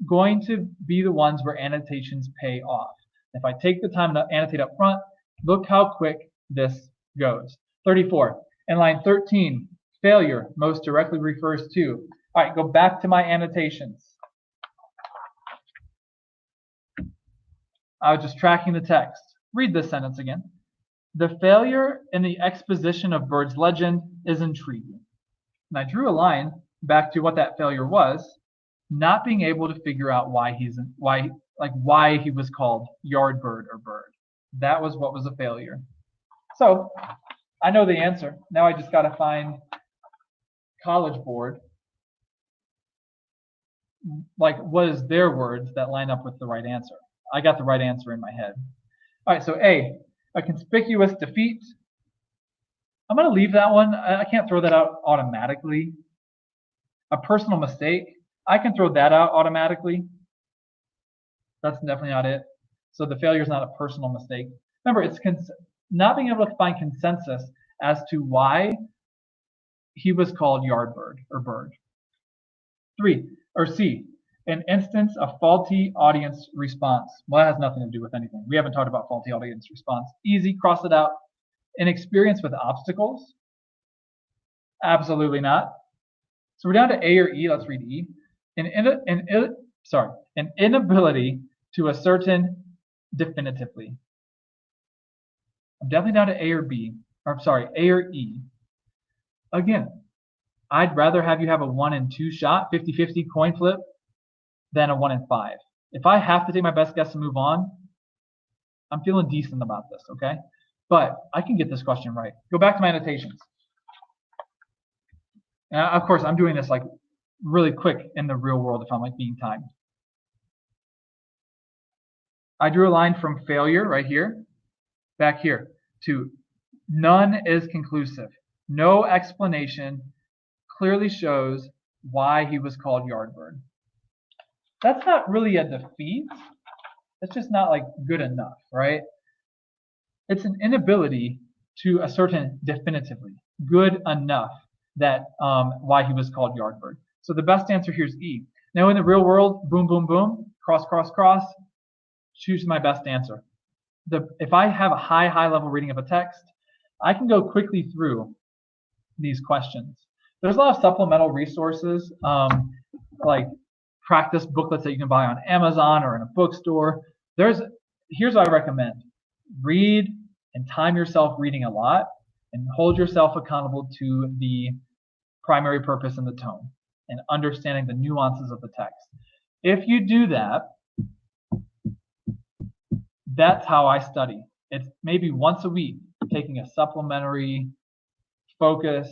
going to be the ones where annotations pay off. If I take the time to annotate up front, look how quick this goes. 34. In line 13, failure most directly refers to. All right, go back to my annotations. I was just tracking the text. Read this sentence again. The failure in the exposition of Bird's legend is intriguing. And I drew a line back to what that failure was, not being able to figure out why he was called Yardbird or Bird. That was what was a failure. So I know the answer. Now I just got to find College Board. Like, what is their words that line up with the right answer? I got the right answer in my head. All right, so A, a conspicuous defeat. I'm going to leave that one. I can't throw that out automatically. A personal mistake. I can throw that out automatically. That's definitely not it. So the failure is not a personal mistake. Remember, it's not being able to find consensus as to why he was called Yardbird or Bird. 3, or C, an instance of faulty audience response. Well, that has nothing to do with anything. We haven't talked about faulty audience response. Easy, cross it out. An experience with obstacles? Absolutely not. So we're down to A or E. Let's read E. An inability to ascertain definitively. I'm definitely down to A or B. Or I'm sorry, A or E. Again, I'd rather have you have a 1 in 2 shot, 50-50 coin flip, than a 1 in 5. If I have to take my best guess and move on, I'm feeling decent about this, okay? But I can get this question right. Go back to my annotations. And of course, I'm doing this like really quick in the real world if I'm like being timed. I drew a line from failure right here, back here, to none is conclusive. No explanation clearly shows why he was called Yardbird. That's not really a defeat. That's just not like good enough, right? It's an inability to ascertain definitively, good enough that why he was called Yardbird. So the best answer here is E. Now in the real world, boom, boom, boom, cross, cross, cross, choose my best answer. If I have a high level reading of a text, I can go quickly through these questions. There's a lot of supplemental resources, like practice booklets that you can buy on Amazon or in a bookstore. Here's what I recommend. Read and time yourself reading a lot and hold yourself accountable to the primary purpose and the tone and understanding the nuances of the text. If you do that, that's how I study. It's maybe once a week taking a supplementary focus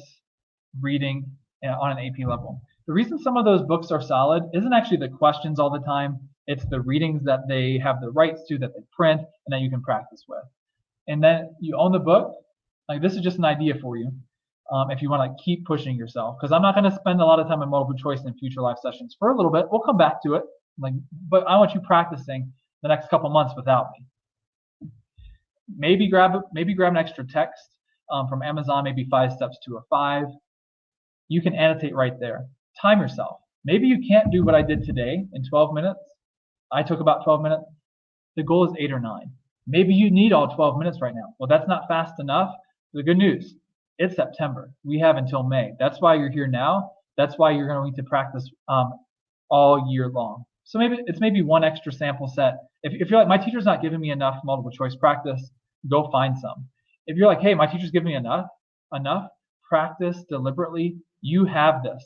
reading on an AP level. The reason some of those books are solid isn't actually the questions all the time. It's the readings that they have the rights to, that they print, and that you can practice with. And then you own the book. Like, this is just an idea for you. If you want to keep pushing yourself, because I'm not going to spend a lot of time on multiple choice in future live sessions for a little bit. We'll come back to it. But I want you practicing the next couple months without me. Maybe grab an extra text from Amazon, maybe 5 Steps to a 5. You can annotate right there. Time yourself. Maybe you can't do what I did today in 12 minutes. I took about 12 minutes. The goal is 8 or 9. Maybe you need all 12 minutes right now. Well, that's not fast enough. The good news, it's September. We have until May. That's why you're here now. That's why you're going to need to practice all year long. So maybe one extra sample set. If you're like, my teacher's not giving me enough multiple choice practice, go find some. If you're like, hey, my teacher's giving me enough, practice deliberately. You have this.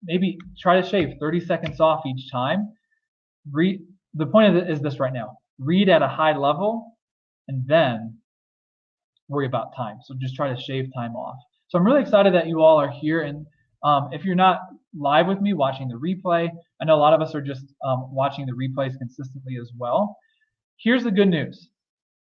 Maybe try to shave 30 seconds off each time. The point of it is this right now. Read at a high level and then worry about time. So just try to shave time off. So I'm really excited that you all are here. And if you're not live with me watching the replay, I know a lot of us are just watching the replays consistently as well. Here's the good news.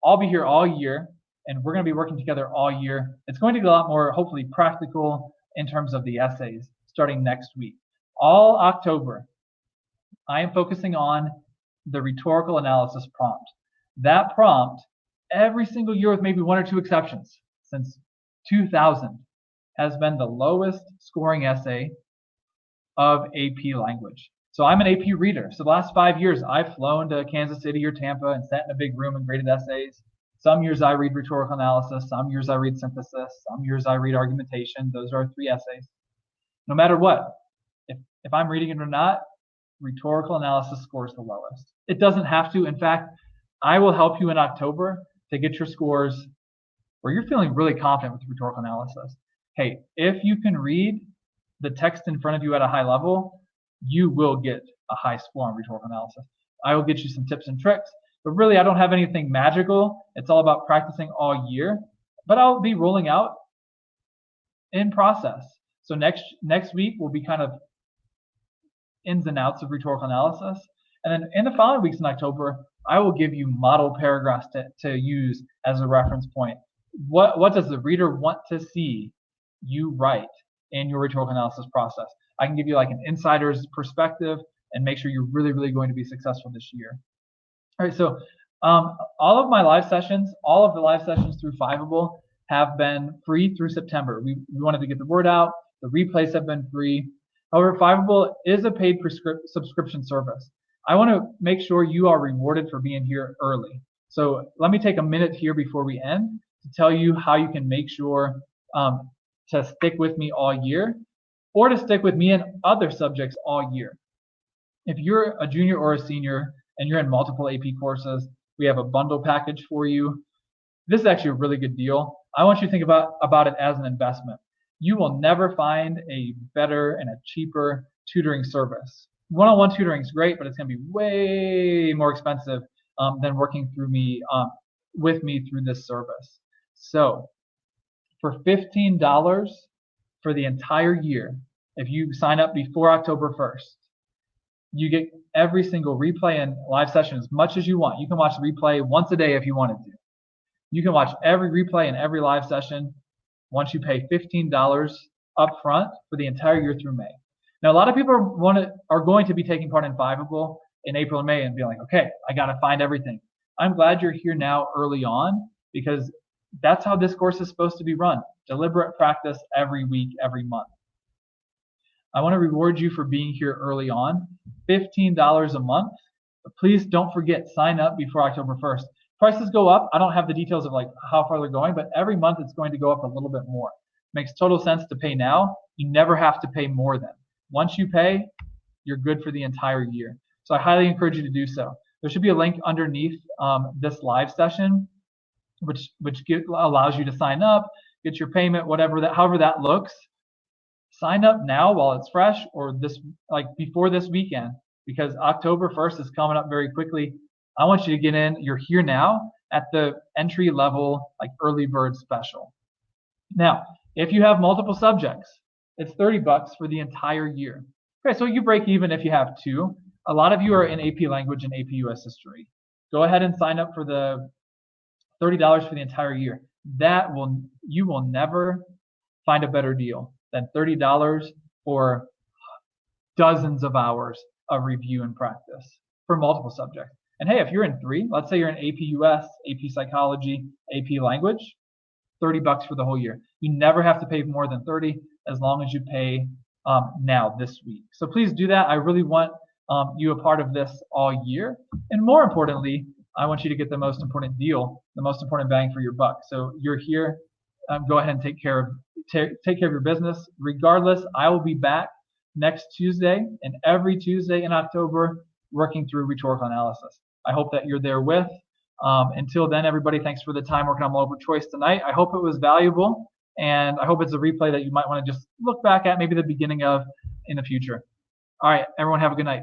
I'll be here all year, and we're going to be working together all year. It's going to get a lot more, hopefully, practical in terms of the essays starting next week. All October, I am focusing on the rhetorical analysis prompt. That prompt, every single year with maybe 1 or 2 exceptions, since 2000, has been the lowest scoring essay of AP language. So I'm an AP reader. So the last 5 years, I've flown to Kansas City or Tampa and sat in a big room and graded essays. Some years I read rhetorical analysis. Some years I read synthesis. Some years I read argumentation. Those are 3 essays. No matter what, if I'm reading it or not, rhetorical analysis scores the lowest. It doesn't have to. In fact, I will help you in October to get your scores where you're feeling really confident with rhetorical analysis. Hey, if you can read the text in front of you at a high level, you will get a high score on rhetorical analysis. I will get you some tips and tricks, but really I don't have anything magical. It's all about practicing all year, but I'll be rolling out in process. So next week will be kind of ins and outs of rhetorical analysis. And then in the following weeks in October, I will give you model paragraphs to use as a reference point. What does the reader want to see you write in your rhetorical analysis process? I can give you like an insider's perspective and make sure you're really, really going to be successful this year. All right, so all of the live sessions through Fiveable have been free through September. We wanted to get the word out. The replays have been free. However, Fiveable is a paid subscription service. I want to make sure you are rewarded for being here early. So let me take a minute here before we end to tell you how you can make sure to stick with me all year, or to stick with me in other subjects all year. If you're a junior or a senior and you're in multiple AP courses, we have a bundle package for you. This is actually a really good deal. I want you to think about it as an investment. You will never find a better and a cheaper tutoring service. One-on-one tutoring is great, but it's going to be way more expensive than working through me with me through this service. So for $15 for the entire year, if you sign up before October 1st, you get every single replay and live session as much as you want. You can watch the replay once a day if you wanted to. You can watch every replay and every live session once you pay $15 up front for the entire year through May. Now, a lot of people are going to be taking part in Fiveable in April and May and be like, okay, I got to find everything. I'm glad you're here now early on, because that's how this course is supposed to be run. Deliberate practice every week, every month. I want to reward you for being here early on, $15 a month. But please don't forget, sign up before October 1st. prices go up. I don't have the details of like how far they're going, but every month it's going to go up a little bit more. Makes total sense to pay now. You never have to pay more then. Once you pay, you're good for the entire year. So I highly encourage you to do so. There should be a link underneath this live session, which allows you to sign up, get your payment, however that looks. Sign up now while it's fresh, or before this weekend, because October 1st is coming up very quickly. I want you to get in. You're here now at the entry level, like early bird special. Now, if you have multiple subjects, it's $30 for the entire year. Okay, so you break even if you have two. A lot of you are in AP Language and AP US History. Go ahead and sign up for the $30 for the entire year. You will never find a better deal than $30 for dozens of hours of review and practice for multiple subjects. And hey, if you're in three, let's say you're in AP US, AP Psychology, AP Language, $30 for the whole year. You never have to pay more than $30 as long as you pay now this week. So please do that. I really want you a part of this all year. And more importantly, I want you to get the most important deal, the most important bang for your buck. So you're here. Go ahead and take care of your business. Regardless, I will be back next Tuesday and every Tuesday in October working through rhetorical analysis. I hope that you're there with. Until then, everybody, thanks for the time working on multiple choice tonight. I hope it was valuable, and I hope it's a replay that you might want to just look back at maybe the beginning of in the future. All right, everyone, have a good night.